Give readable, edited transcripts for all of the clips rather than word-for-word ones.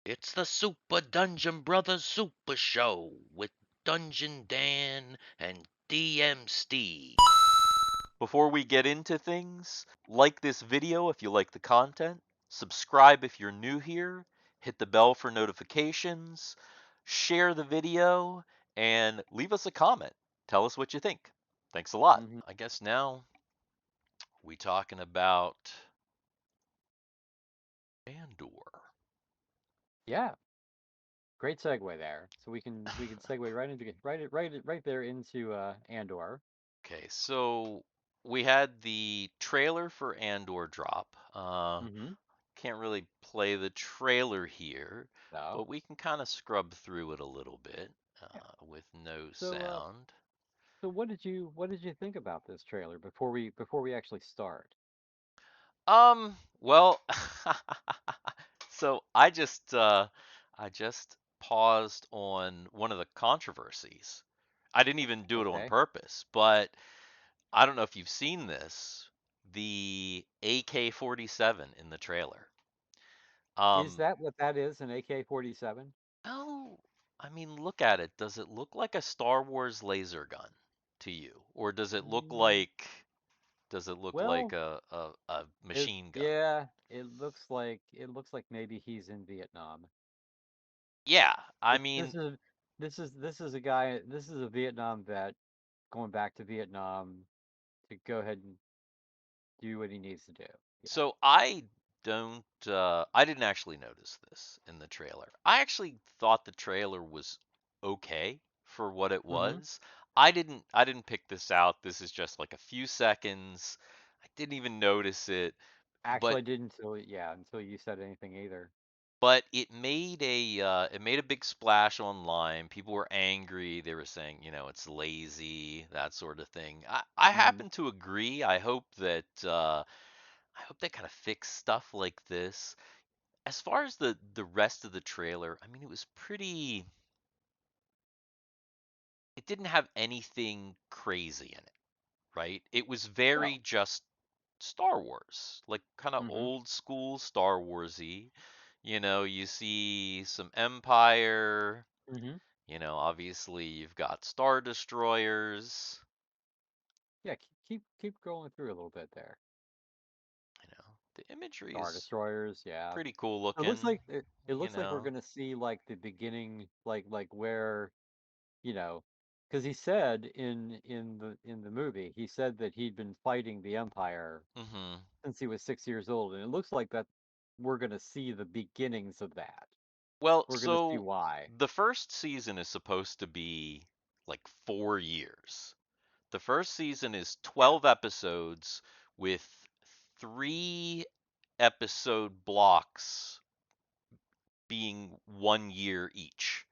It's the Super Dungeon Brothers Super Show with Dungeon Dan and DM Steve. Before we get into things, like this video if you like the content, subscribe if you're new here, hit the bell for notifications, share the video, and leave us a comment. Tell us what you think. Thanks a lot. Hmm. I guess now we talking about Andor. Yeah, great segue there. So we can segue right into right there into Andor. Okay, so we had the trailer for Andor drop. Hmm. Can't really play the trailer here, No. but we can kind of scrub through it a little bit Yeah. with no So sound. so what did you think about this trailer before we actually start? Well, so I just paused on one of the controversies. I didn't even do it on Okay. purpose, but I don't know if you've seen this, the AK-47 in the trailer. Is Um, that what that is, an AK-47? oh, I mean, look at it. Does it look like a Star Wars laser gun to you, or Mm, does it look like well, a machine gun? yeah, it looks like maybe he's in Vietnam. Yeah, I This, mean, this is this is a guy. This is a Vietnam vet going back to Vietnam to go ahead and do what he needs to do. Yeah. so I didn't actually notice this in the trailer. I actually thought the trailer was okay for what it Hmm. was. I didn't pick this out. This is just like a few seconds. I didn't even notice it, Actually, but I didn't until you said anything either. it made a big splash online. People were angry. They were saying, it's lazy, that sort of thing. I Hmm. happen to agree. I hope they kind of fix stuff like this. As far as the rest of the trailer, I mean, it didn't have anything crazy in it, right? It was very No. just Star Wars, like kind of Hmm. old school Star Warsy. You see some Empire, Hmm. obviously you've got Star Destroyers, Yeah. Keep going through a little bit there. the imagery Star is Destroyers. Yeah. pretty cool It looks looking, like it you looks like we're know. gonna see like the beginning, like where you know, because he said in the movie, he said that he'd been fighting the Empire hmm since he was 6 years old, and it looks like that we're gonna see the beginnings of that. Well, We're gonna see so why. the first season is supposed to be like 4 years. The first season is Yeah. 12 episodes with 3 episode blocks being 1 year each,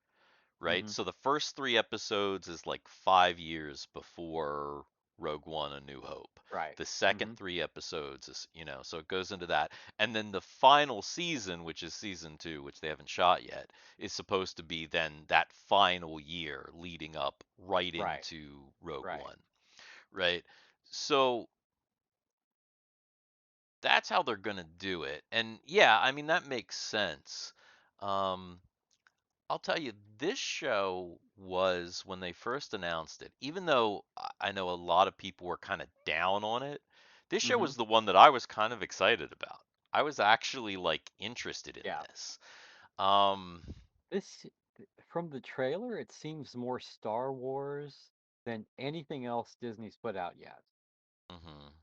right? Hmm. So the first 3 episodes is like 5 years before Rogue One: A New Hope. Right. The second Hmm. 3 episodes is, so it goes into that. And then the final season, which is season two, which they haven't shot yet, is supposed to be then that final year leading up right Right. into Rogue Right. One, right? So that's how they're going to do it. And yeah, I mean, that makes sense. Um, I'll tell you, this show was when they first announced it, even though I know a lot of people were kind of down on it, this show Hmm. was the one that I was kind of excited about. I was actually like interested in Yeah. this. Um, This from the trailer, it seems more Star Wars than anything else Disney's put out yet, mhm.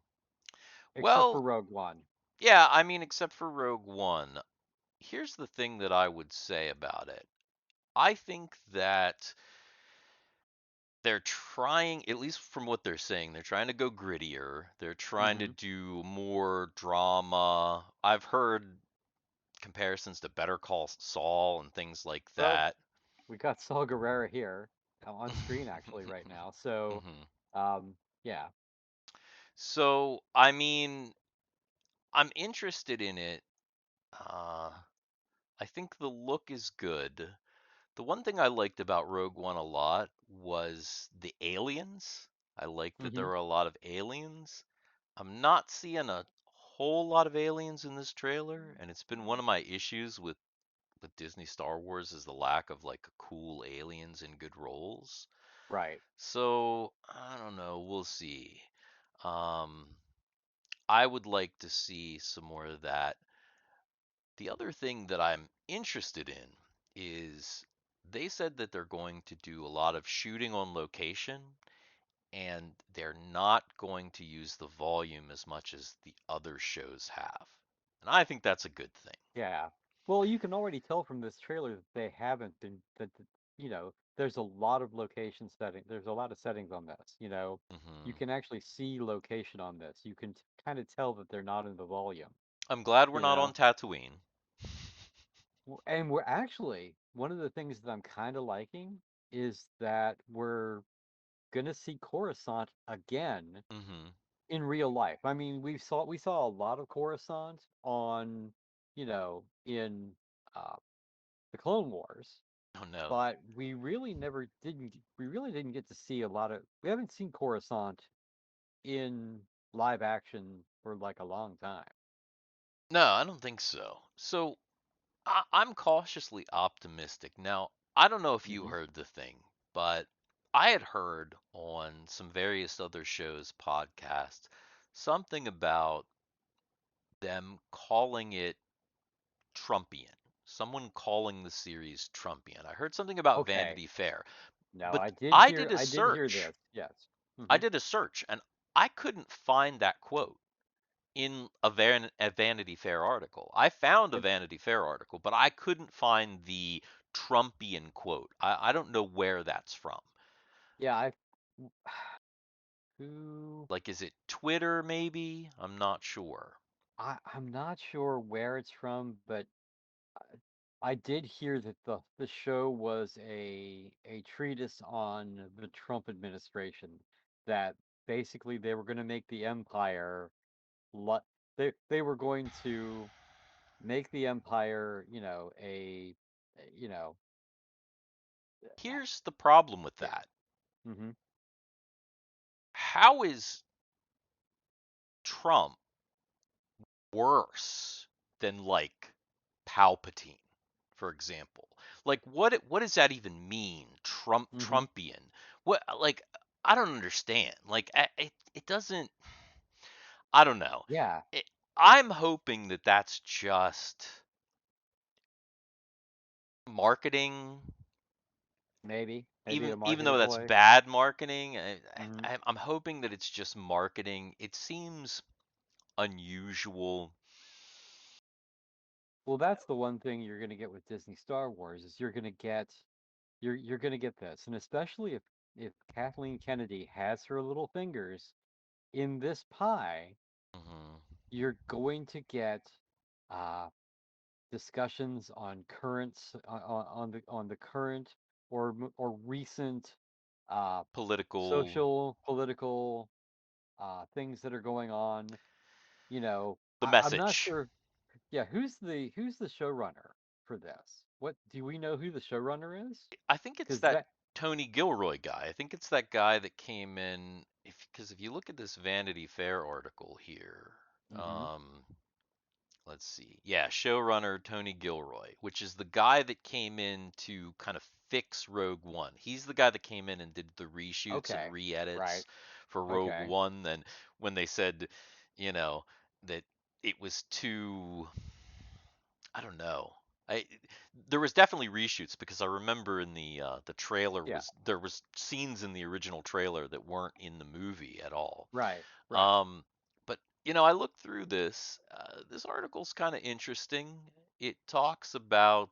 except for Well, Rogue One. yeah, I mean, except for Rogue One. Here's the thing that I would say about it. I think that they're trying, at least from what they're saying, they're trying to go grittier. They're trying to Hmm. do more drama. I've heard comparisons to Better Call Saul and things like Well, that. we got Saw Gerrera here on screen actually right now. So, hmm um, yeah. So, I mean, I'm interested in it. Uh, I think the look is good. The one thing I liked about Rogue One a lot was the aliens. I liked that there Hmm. were a lot of aliens. I'm not seeing a whole lot of aliens in this trailer, and it's been one of my issues with with Disney Star Wars is the lack of like cool aliens in good roles. Right. So I don't know. We'll see. Um, I would like to see some more of that. The other thing that I'm interested in is they said that they're going to do a lot of shooting on location and they're not going to use the volume as much as the other shows have. And I think that's a good thing. Yeah. Well, you can already tell from this trailer that they haven't been there's a lot of location setting. There's a lot of settings on this, You Hmm. can actually see location on this. You can kind of tell that they're not in the volume, I'm glad we're you not on know. Tatooine. And we're actually one of the things that I'm kind of liking is that we're gonna see Coruscant again Hmm. in real life. I mean, we saw a lot of Coruscant on, in uh, the Clone Wars, Oh no. but we really didn't get to see a lot of we haven't seen Coruscant in live action for like a long time. No, I don't think so. So I'm cautiously optimistic. Now, I don't know if you Hmm. heard the thing, but I had heard on some various other shows, podcasts, something about them calling it Trumpian. Someone calling the series Trumpian. I heard something about Okay. Vanity Fair, No, but I did I hear did a I did hear search. this. Yes. I Hmm. did a search and I couldn't find that quote in a Vanity Fair article. I found a It, Vanity Fair article, but I couldn't find the Trumpian quote. I don't know where that's from. yeah, who Like, is it Twitter maybe? I'm not sure. I'm not sure where it's from, but I did hear that the show was a treatise on the Trump administration, that basically they were going to make the empire lo- they were going to make the empire, you know, Here's the problem with yeah. that. Hmm. How is Trump worse than like Palpatine, for example? Like what does that even mean? Hmm. Trumpian. What like I don't understand. Like it doesn't I don't know. Yeah, It, I'm hoping that that's just marketing, maybe a even marketing though that's ploy. bad marketing. Hmm. I'm hoping that it's just marketing. It seems unusual. Well, that's the one thing you're going to get with Disney Star Wars is you're going to get this, and especially if Kathleen Kennedy has her little fingers in this pie, Hmm. you're going to get uh, discussions on on the current or recent uh, Political, social political things that are going on. the I'm not message. sure. Yeah, who's the showrunner for this? What do we know who the showrunner is? I think it's Because that that. Tony Gilroy guy. I think it's that guy that came in. If because if you look at this Vanity Fair article here, Hmm. um, let's see. Yeah, showrunner Tony Gilroy, which is the guy that came in to kind of fix Rogue One. He's the guy that came in and did the reshoots and Okay. re-edits Right. for Rogue Okay. One. Then when they said, you know, that it was too, I don't know. I there was definitely reshoots because I remember in the trailer Yeah. was there was scenes in the original trailer that weren't in the movie at all. Right. Right. Um, but I looked through this. This article's kind of interesting. It talks about,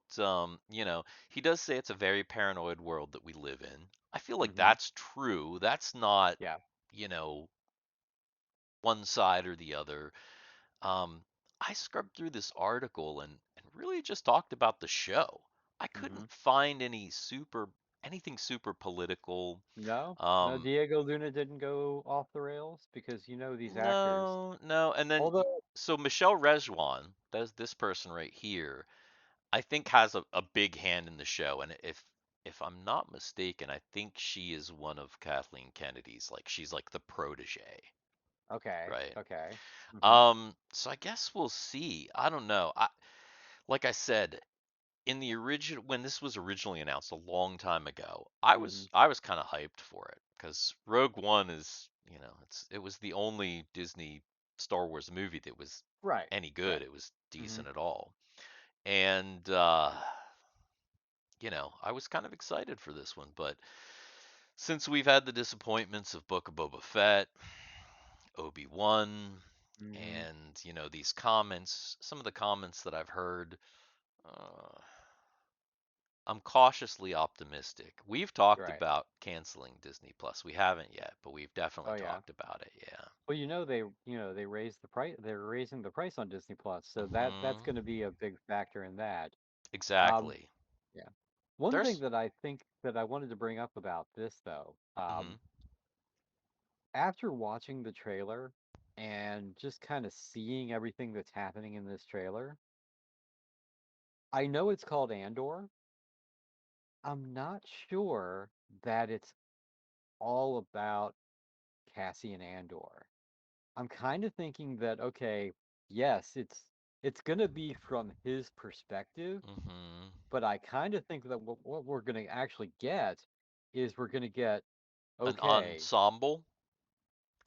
he does say it's a very paranoid world that we live in. I feel like Hmm. that's true. That's not, Yeah. you know, one side or the other. Um, I scrubbed through this article and really just talked about the show. I Hmm. couldn't find anything super political. No. No. Um, Diego Luna didn't go off the rails because these actors. No, no. And then, Although. so Michelle Rejwan, that's this person right here, I think has a big hand in the show. And if I'm not mistaken, I think she is one of Kathleen Kennedy's, like she's like the protege, Okay. right? Okay. Hmm. So I guess we'll see. I don't know. Like I said, in the original when this was originally announced a long time ago, I Hmm. was kind of hyped for it because Rogue One is, it was the only Disney Star Wars movie that was Right. any Right. good. It was Hmm. decent at all. And I was kind of excited for this one, but since we've had the disappointments of Book of Boba Fett, Obi-Wan, Hmm. and these comments, some of the comments that I've heard, uh, I'm cautiously optimistic. We've talked Right. about canceling Disney Plus. We haven't yet, but we've definitely Oh yeah. talked about it. Yeah. Well, they raised the price. They're raising the price on Disney Plus, so that's going to Hmm. be a big factor in that. Um, Exactly. yeah. One thing There's. that I think that I wanted to bring up about this though, Hmm. after watching the trailer and just kind of seeing everything that's happening in this trailer, I know it's called Andor. I'm not sure that it's all about Cassian Andor. I'm kind of thinking that okay, yes, it's going to be from his perspective, Hmm. but I kind of think that what we're going to actually get is we're going to get An okay, ensemble,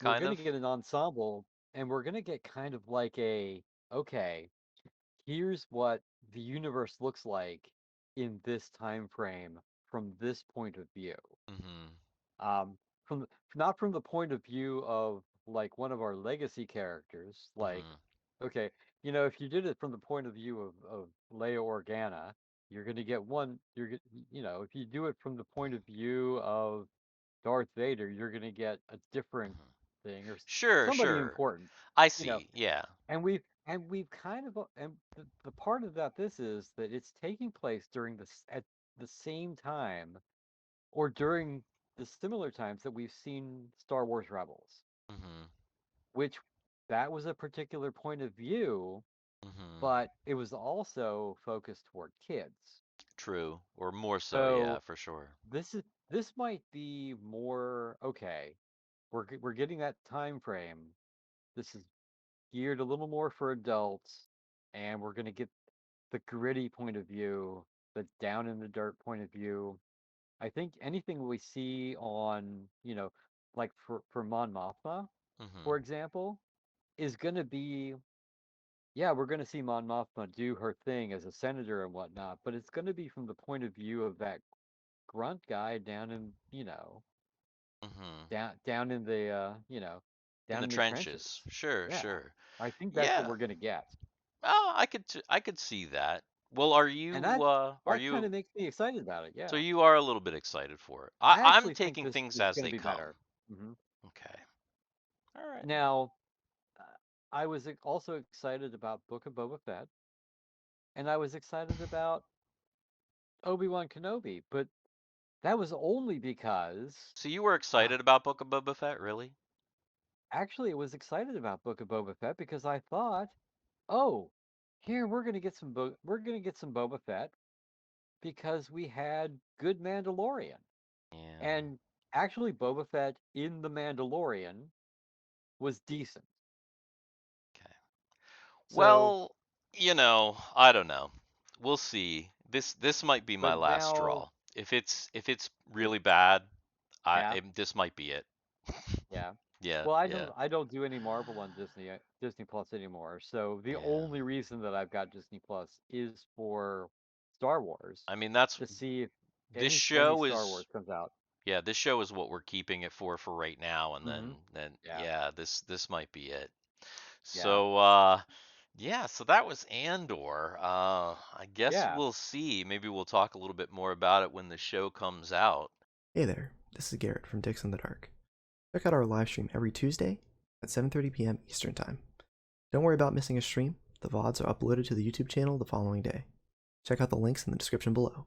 we're kind going to of. get an ensemble and we're going to get kind of like a okay, here's what the universe looks like in this time frame from this point of view. Hmm. Um, from not from the point of view of like one of our legacy characters, like Hmm. okay, if you did it from the point of view of Leia Organa, you're gonna get one. If you do it from the point of view of Darth Vader, you're gonna get a different Hmm. thing or Sure, somebody sure. important, I you know. see. Yeah. And we've kind of and the part about this is that it's taking place during this at the same time or during the similar times that we've seen Star Wars Rebels, Hmm. which that was a particular point of view, Hmm. but it was also focused toward kids. True. Or more so, yeah, So for sure. this might be more okay. We're getting that time frame. This is geared a little more for adults, and we're gonna get the gritty point of view, the down in the dirt point of view. I think anything we see on, like for Mon Mothma, Hmm. for example, is going to be, yeah, we're going to see Mon Mothma do her thing as a senator and whatnot, but it's going to be from the point of view of that grunt guy down in, Hmm. down in the, In down the in the trenches. trenches. Sure, Yeah, sure. I think that's what Yeah. we're going to get, Oh, I could see that. Well, are and you that are that kind you of makes me excited about it. so Yeah, you are a little bit excited for it. I I'm actually think taking this things is as going to they be come. better. Hmm. Okay. All right. Now, uh, I was also excited about Book of Boba Fett, and I was excited about Obi-Wan Kenobi, but that was only because So you were uh, excited about Book of Boba Fett, really? actually I was excited about Book of Boba Fett because I thought, oh, here we're gonna get some Boba Fett because we had good Mandalorian, Yeah. and actually Boba Fett in the Mandalorian was decent. Okay. So, Well, I don't know. We'll see. This might be my but last now, straw. If it's but really bad, yeah, this might be it. yeah. Yeah, Well, I yeah, don't I don't do any Marvel on Disney Plus anymore. So the yeah. only reason that I've got Disney Plus is for Star Wars I mean, that's to see if this any show Star Wars is comes out. yeah, this show is what we're keeping it for right now, and then Hmm. then Yeah. yeah, this might be it. Yeah. So yeah, so that was Andor. I guess Yeah. we'll see. Maybe we'll talk a little bit more about it when the show comes out. Hey there, this is Garrett from Dicks in the Dark. Check out our live stream every Tuesday at 7:30 p.m. Eastern Time. Don't worry about missing a stream, the VODs are uploaded to the YouTube channel the following day. Check out the links in the description below.